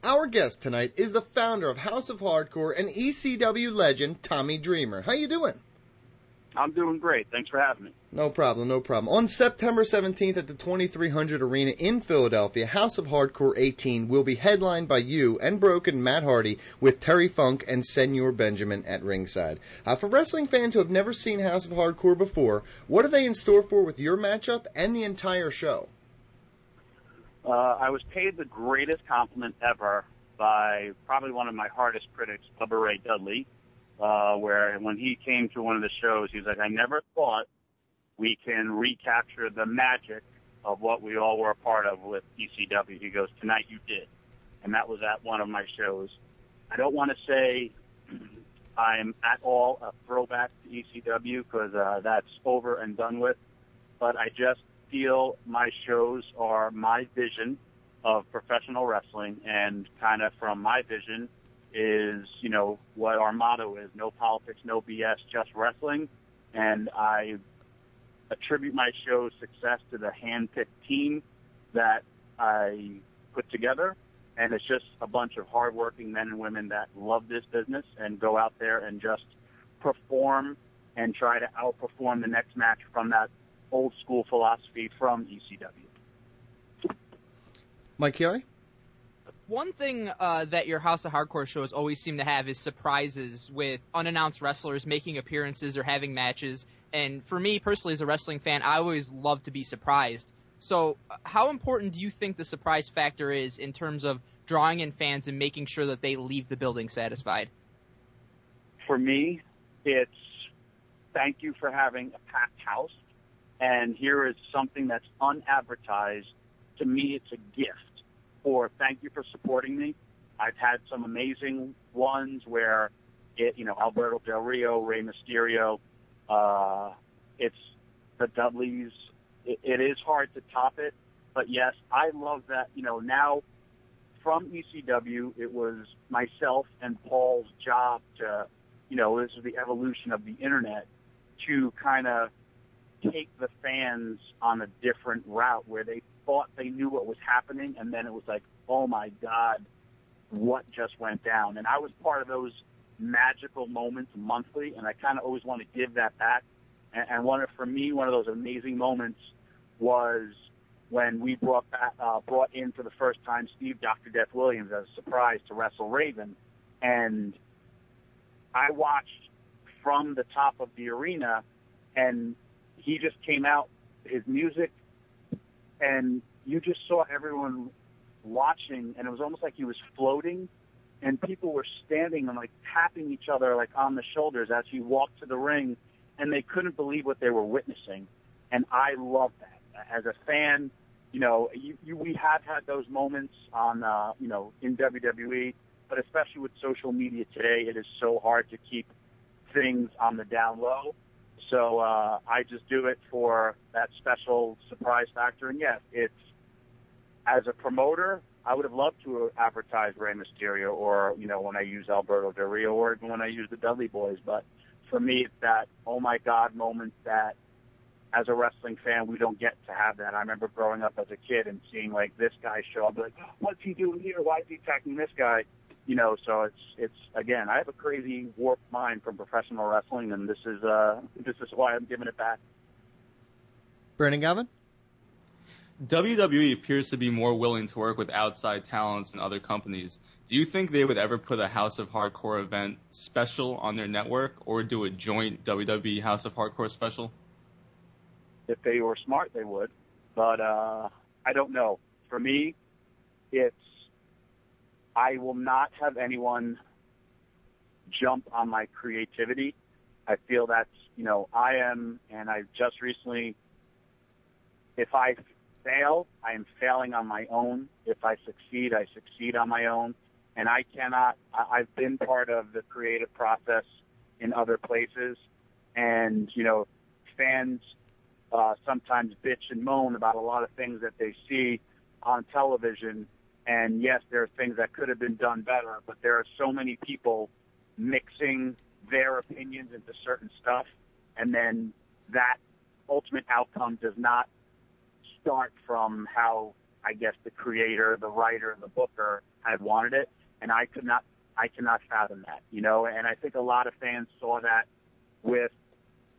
Our guest tonight is the founder of House of Hardcore and ECW legend Tommy Dreamer. How you doing? I'm doing great. Thanks for having me. No problem, no problem. On September 17th at the 2300 Arena in Philadelphia, House of Hardcore 18 will be headlined by you and Broken Matt Hardy with Terry Funk and Senor Benjamin at ringside. For wrestling fans who have never seen House of Hardcore before, what are they in store for with your matchup and the entire show? I was paid the greatest compliment ever by probably one of my hardest critics, Bubba Ray Dudley, where when he came to one of the shows, he was like, I never thought we can recapture the magic of what we all were a part of with ECW. He goes, tonight you did. And that was at one of my shows. I don't want to say I'm at all a throwback to ECW because that's over and done with, but I just feel my shows are my vision of professional wrestling, and kind of from my vision is, you know, what our motto is: no politics, no BS, just wrestling. And I attribute my show's success to the hand-picked team that I put together, and it's just a bunch of hard-working men and women that love this business and go out there and just perform and try to outperform the next match from that old-school philosophy from ECW. Mike Chiari? One thing that your House of Hardcore shows always seem to have is surprises with unannounced wrestlers making appearances or having matches. And for me, personally, as a wrestling fan, I always love to be surprised. So how important do you think the surprise factor is in terms of drawing in fans and making sure that they leave the building satisfied? For me, it's thank you for having a packed house. And here is something that's unadvertised. To me, it's a gift. Or thank you for supporting me. I've had some amazing ones where Alberto Del Rio, Rey Mysterio, it's the Dudleys. It is hard to top it, but yes, I love that, now from ECW, it was myself and Paul's job to, this is the evolution of the internet, to kind of take the fans on a different route where they thought they knew what was happening, and then it was like, oh my God, what just went down? And I was part of those magical moments monthly, and I kind of always want to give that back. And for me, one of those amazing moments was when we brought in for the first time Steve Dr. Death Williams as a surprise to wrestle Raven. And I watched from the top of the arena, and he just came out, his music, and you just saw everyone watching, and it was almost like he was floating, and people were standing and like tapping each other like on the shoulders as he walked to the ring, and they couldn't believe what they were witnessing. And I love that. As a fan, we have had those moments on, in WWE, but especially with social media today, it is so hard to keep things on the down low. So I just do it for that special surprise factor. And yes, it's, as a promoter, I would have loved to advertise Rey Mysterio or, when I use Alberto Del Rio or even when I use the Dudley Boyz. But for me, it's that, oh my God moment that as a wrestling fan, we don't get to have that. I remember growing up as a kid and seeing like this guy show up, like, what's he doing here? Why is he attacking this guy? So it's again, I have a crazy warped mind from professional wrestling, and this is why I'm giving it back. Brandon Galvin? WWE appears to be more willing to work with outside talents and other companies. Do you think they would ever put a House of Hardcore event special on their network, or do a joint WWE House of Hardcore special? If they were smart, they would. But I don't know. For me, I will not have anyone jump on my creativity. I feel that's, I am, and I've just recently, if I fail, I am failing on my own. If I succeed on my own. And I've been part of the creative process in other places. And, fans sometimes bitch and moan about a lot of things that they see on television. And yes, there are things that could have been done better, but there are so many people mixing their opinions into certain stuff, and then that ultimate outcome does not start from how I guess the creator, the writer, the booker had wanted it, and I cannot fathom that, and I think a lot of fans saw that with,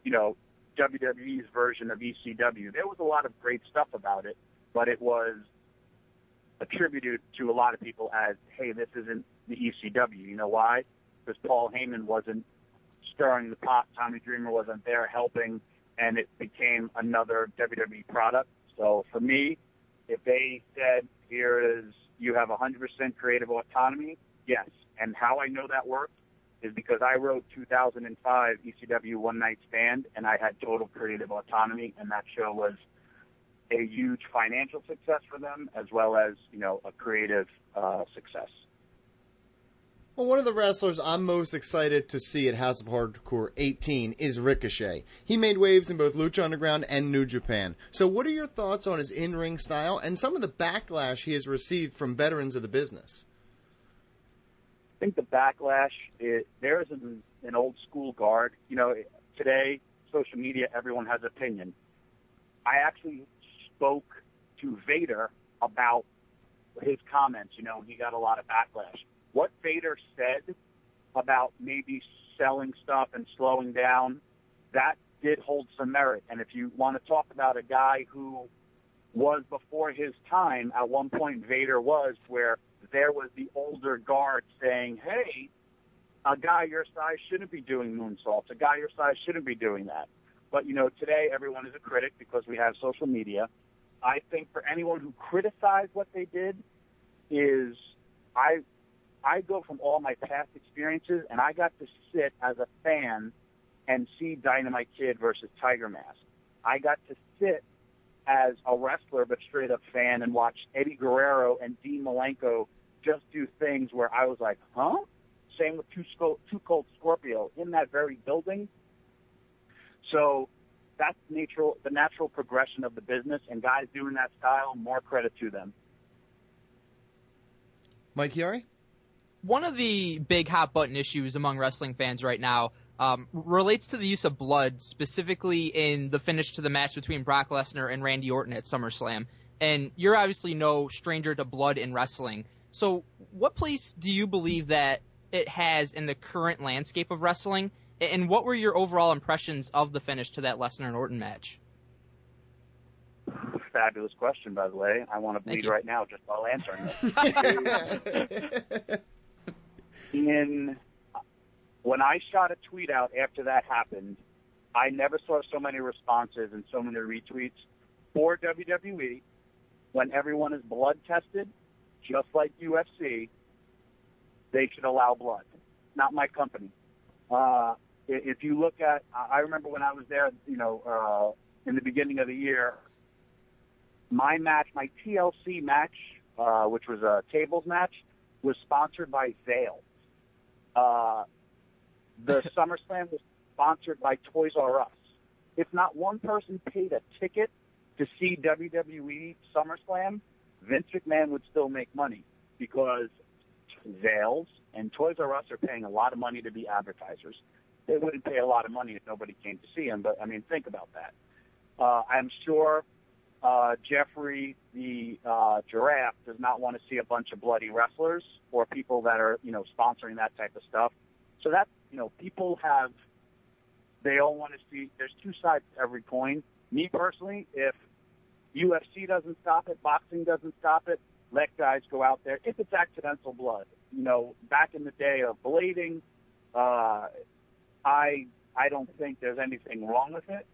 WWE's version of ECW. There was a lot of great stuff about it, but it was attributed to a lot of people as, hey, this isn't the ECW. You know why? Because Paul Heyman wasn't stirring the pot, Tommy Dreamer wasn't there helping, and it became another WWE product. So for me, if they said, here is, you have 100% creative autonomy, yes. And how I know that worked is because I wrote 2005 ECW One Night Stand, and I had total creative autonomy, and that show was a huge financial success for them, as well as, a creative success. Well, one of the wrestlers I'm most excited to see at House of Hardcore 18 is Ricochet. He made waves in both Lucha Underground and New Japan. So what are your thoughts on his in-ring style and some of the backlash he has received from veterans of the business? I think the backlash, there is an old school guard. Today, social media, everyone has opinion. I actually spoke to Vader about his comments. He got a lot of backlash. What Vader said about maybe selling stuff and slowing down, that did hold some merit. And if you want to talk about a guy who was before his time, at one point Vader was, where there was the older guard saying, hey, a guy your size shouldn't be doing moonsaults. A guy your size shouldn't be doing that. But, today everyone is a critic because we have social media. I think for anyone who criticized what they did is I go from all my past experiences, and I got to sit as a fan and see Dynamite Kid versus Tiger Mask. I got to sit as a wrestler but straight up fan and watch Eddie Guerrero and Dean Malenko just do things where I was like, huh? Same with Too Cold Scorpio in that very building. So that's the natural progression of the business, and guys doing that style, more credit to them. Mike Chiari? One of the big hot button issues among wrestling fans right now relates to the use of blood, specifically in the finish to the match between Brock Lesnar and Randy Orton at SummerSlam. And you're obviously no stranger to blood in wrestling. So what place do you believe that it has in the current landscape of wrestling? And what were your overall impressions of the finish to that Lesnar and Orton match? Fabulous question, by the way. I want to bleed right now just while answering it. When I shot a tweet out after that happened, I never saw so many responses and so many retweets for WWE. When everyone is blood tested, just like UFC, they should allow blood. Not my company. If you look at, I remember when I was there, in the beginning of the year, my TLC match, which was a tables match, was sponsored by Vail. The SummerSlam was sponsored by Toys R Us. If not one person paid a ticket to see WWE SummerSlam, Vince McMahon would still make money because Vails and Toys R Us are paying a lot of money to be advertisers. They wouldn't pay a lot of money if nobody came to see them, but, think about that. I'm sure Jeffrey, the Giraffe, does not want to see a bunch of bloody wrestlers or people that are, sponsoring that type of stuff. So that, people they all want to see, there's two sides to every coin. Me personally, if UFC doesn't stop it, boxing doesn't stop it, let guys go out there. If it's accidental blood, back in the day of blading, I don't think there's anything wrong with it.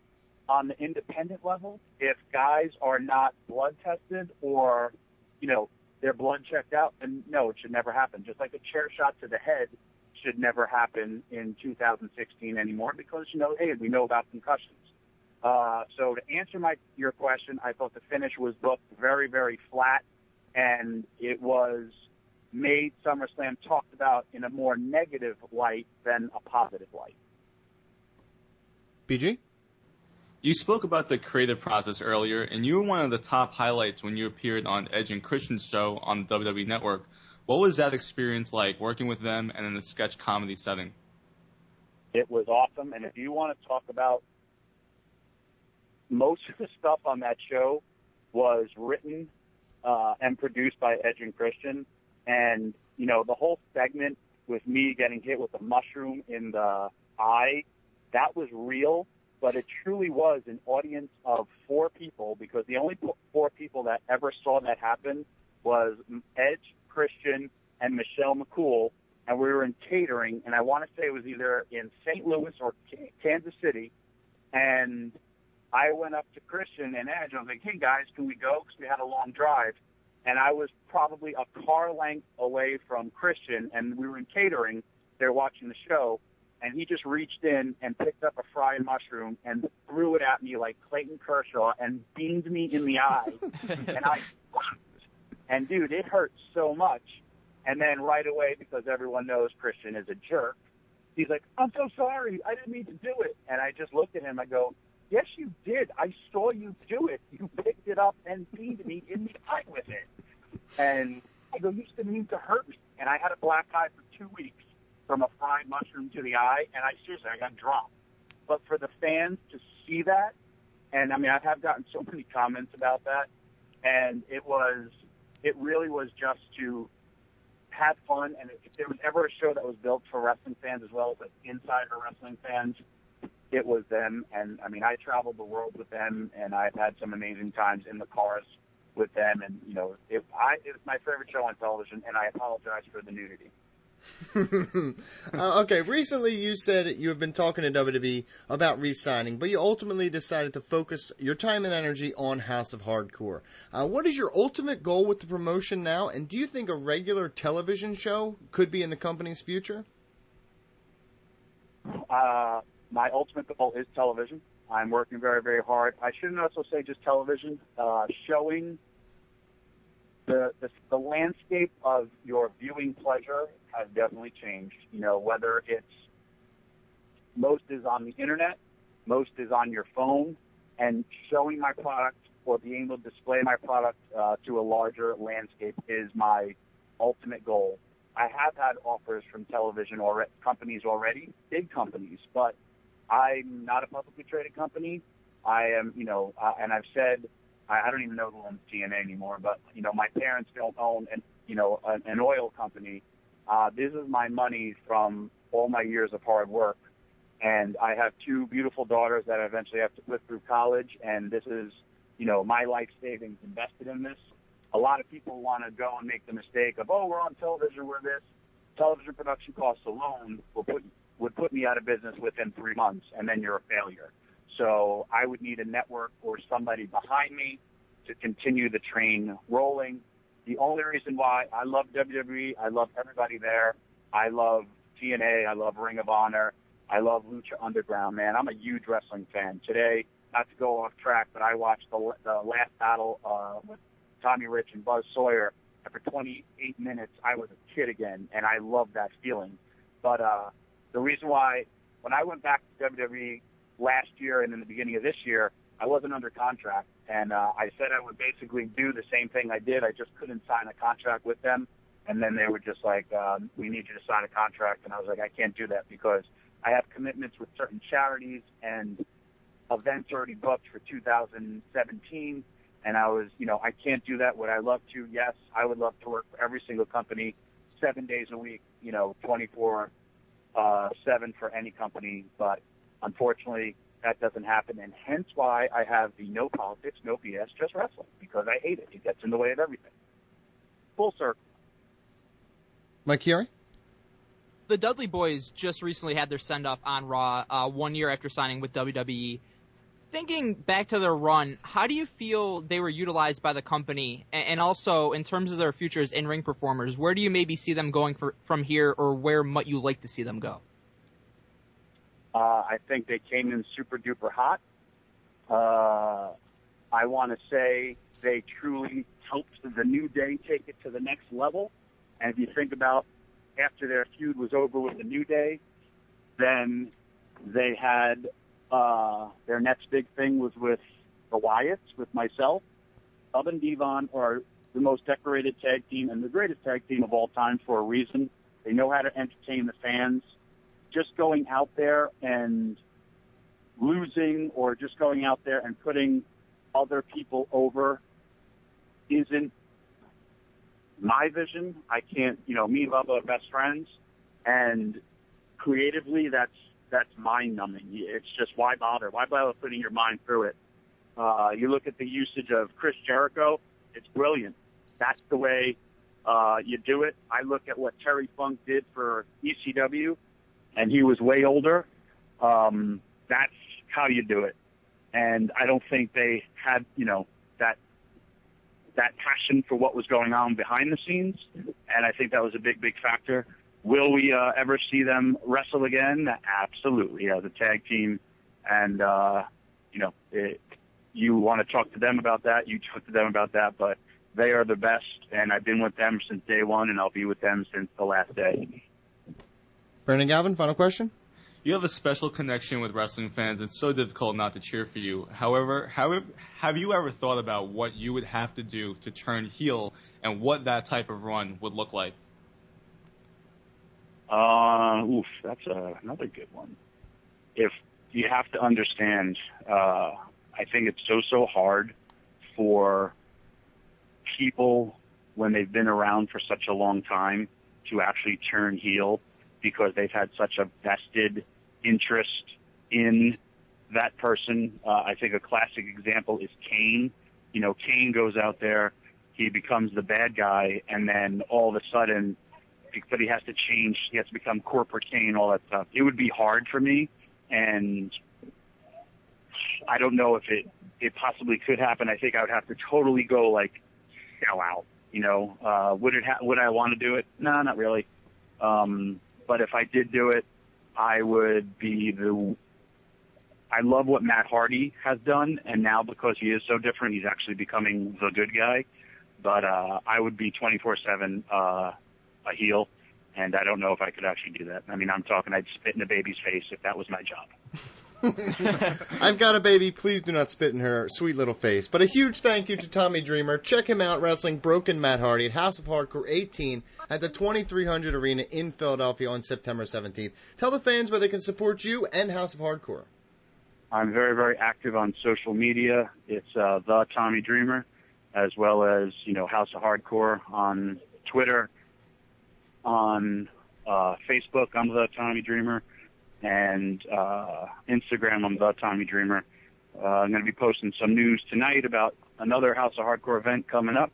On the independent level, if guys are not blood tested or, their blood checked out, then no, it should never happen. Just like a chair shot to the head should never happen in 2016 anymore because, hey, we know about concussions. So to answer your question, I thought the finish was booked very, very flat, and it was made SummerSlam talked about in a more negative light than a positive light. BG? You spoke about the creative process earlier, and you were one of the top highlights when you appeared on Edge and Christian's show on the WWE Network. What was that experience like, working with them and in a sketch comedy setting? It was awesome, and if you want to talk about most of the stuff on that show was written and produced by Edge and Christian. And, you know, the whole segment with me getting hit with a mushroom in the eye, that was real, but it truly was an audience of 4 people, because the only 4 people that ever saw that happen was Edge, Christian, and Michelle McCool, and we were in catering, and I want to say it was either in St. Louis or Kansas City, and I went up to Christian and Edge, and I was like, hey, guys, can we go? Because we had a long drive. And I was probably a car length away from Christian, and we were in catering. They were watching the show, and he just reached in and picked up a fried mushroom and threw it at me like Clayton Kershaw and beamed me in the eye. And, dude, it hurt so much. And then right away, because everyone knows Christian is a jerk, he's like, I'm so sorry. I didn't mean to do it. And I just looked at him. I go, yes, you did. I saw you do it. You picked it up and beamed me in the eye with it. And I go, you didn't mean to hurt me. And I had a black eye for 2 weeks from a fried mushroom to the eye, and I got dropped. But for the fans to see that, and I mean, I have gotten so many comments about that, and it really was just to have fun. And if there was ever a show that was built for wrestling fans as well as like insider wrestling fans, it was them. And I mean, I traveled the world with them, and I've had some amazing times in the cars with them. And, you know, it was my favorite show on television, and I apologize for the nudity. Okay, recently you said you have been talking to WWE about re-signing, but you ultimately decided to focus your time and energy on House of Hardcore. What is your ultimate goal with the promotion now, and do you think a regular television show could be in the company's future? My ultimate goal is television. I'm working very, very hard. I shouldn't also say just television, showing the landscape of your viewing pleasure has definitely changed. You know, whether it's most is on the internet, most is on your phone, and showing my product or being able to display my product to a larger landscape is my ultimate goal. I have had offers from television or companies already, big companies, but I'm not a publicly traded company. I am, you know, and I've said, I don't even know who owns TNA anymore, but, you know, my parents don't own an oil company. This is my money from all my years of hard work. And I have 2 beautiful daughters that I eventually have to put through college. And this is, you know, my life savings invested in this. A lot of people want to go and make the mistake of, oh, we're on television, we're this. Television production costs alone would put me out of business within 3 months, and then you're a failure. So I would need a network or somebody behind me to continue the train rolling. The only reason why I love WWE, I love everybody there. I love TNA, I love Ring of Honor, I love Lucha Underground, man. I'm a huge wrestling fan. Today, not to go off track, but I watched the last battle with Tommy Rich and Buzz Sawyer. And for 28 minutes, I was a kid again, and I love that feeling. But the reason why, when I went back to WWE last year and in the beginning of this year, I wasn't under contract, and I said I would basically do the same thing I did. I just couldn't sign a contract with them, and then they were just like, we need you to sign a contract, and I was like, I can't do that because I have commitments with certain charities and events already booked for 2017, and I was, you know, I can't do that. Would I love to? Yes, I would love to work for every single company 7 days a week, you know, 24/7 for any company, but unfortunately, that doesn't happen, and hence why I have the no politics, no BS, just wrestling, because I hate it. It gets in the way of everything. Full circle. Mike Chiari? The Dudley Boyz just recently had their send-off on Raw 1 year after signing with WWE. Thinking back to their run, how do you feel they were utilized by the company? And also, in terms of their future as in-ring performers, where do you maybe see them going from here, or where might you like to see them go? I think they came in super duper hot. I want to say they truly helped the New Day take it to the next level. And if you think about after their feud was over with the New Day, then they had their next big thing was with the Wyatts, with myself. Hub and Devon are the most decorated tag team and the greatest tag team of all time for a reason. They know how to entertain the fans. Just going out there and losing or just going out there and putting other people over isn't my vision. I can't, me and Bubba are best friends, and creatively, that's mind-numbing. It's just, why bother? Why bother putting your mind through it? You look at the usage of Chris Jericho, it's brilliant. That's the way you do it. I look at what Terry Funk did for ECW, and he was way older. That's how you do it. And I don't think they had, that passion for what was going on behind the scenes, and I think that was a big, big factor. Will we ever see them wrestle again? Absolutely, as a tag team. And, you want to talk to them about that, you talk to them about that, but they are the best, and I've been with them since day one, and I'll be with them since the last day. Brandon Galvin, final question? You have a special connection with wrestling fans. It's so difficult not to cheer for you. However, have you ever thought about what you would have to do to turn heel and what that type of run would look like? That's another good one. If you have to understand, I think it's so hard for people when they've been around for such a long time to actually turn heel because they've had such a vested interest in that person. I think a classic example is Kane. Kane goes out there, he becomes the bad guy, and then all of a sudden, but he has to change, he has to become corporate Kane, all that stuff. It would be hard for me, and I don't know if it possibly could happen. I think I would have to totally go sell out. Would I want to do it? No, not really. But if I did do it, I would be I love what Matt Hardy has done, and now because he is so different, he's actually becoming the good guy. But I would be 24/7 a heel, and I don't know if I could actually do that. I mean, I'm talking I'd spit in a baby's face if that was my job. I've got a baby. Please do not spit in her sweet little face. But a huge thank you to Tommy Dreamer. Check him out wrestling Broken Matt Hardy at House of Hardcore 18 at the 2300 Arena in Philadelphia on September 17th. Tell the fans where they can support you and House of Hardcore. I'm very, very active on social media. It's the Tommy Dreamer, as well as House of Hardcore on Twitter, on Facebook. I'm the Tommy Dreamer. And Instagram, I'm the Tommy Dreamer. I'm going to be posting some news tonight about another House of Hardcore event coming up.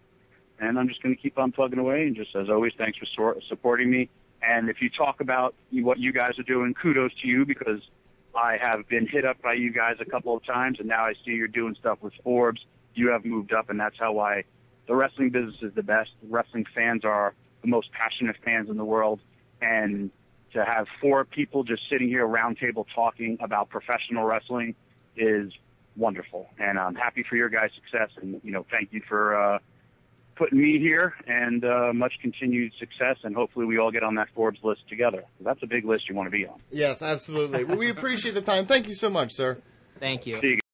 And I'm just going to keep on plugging away. And just as always, thanks for supporting me. And if you talk about what you guys are doing, kudos to you, because I have been hit up by you guys a couple of times, and now I see you're doing stuff with Forbes. You have moved up, and that's why the wrestling business is the best. Wrestling fans are the most passionate fans in the world. And to have 4 people just sitting here round table talking about professional wrestling is wonderful. And I'm happy for your guys' success. And, thank you for putting me here, and much continued success. And hopefully we all get on that Forbes list together. That's a big list you want to be on. Yes, absolutely. Well, we appreciate the time. Thank you so much, sir. Thank you. See you.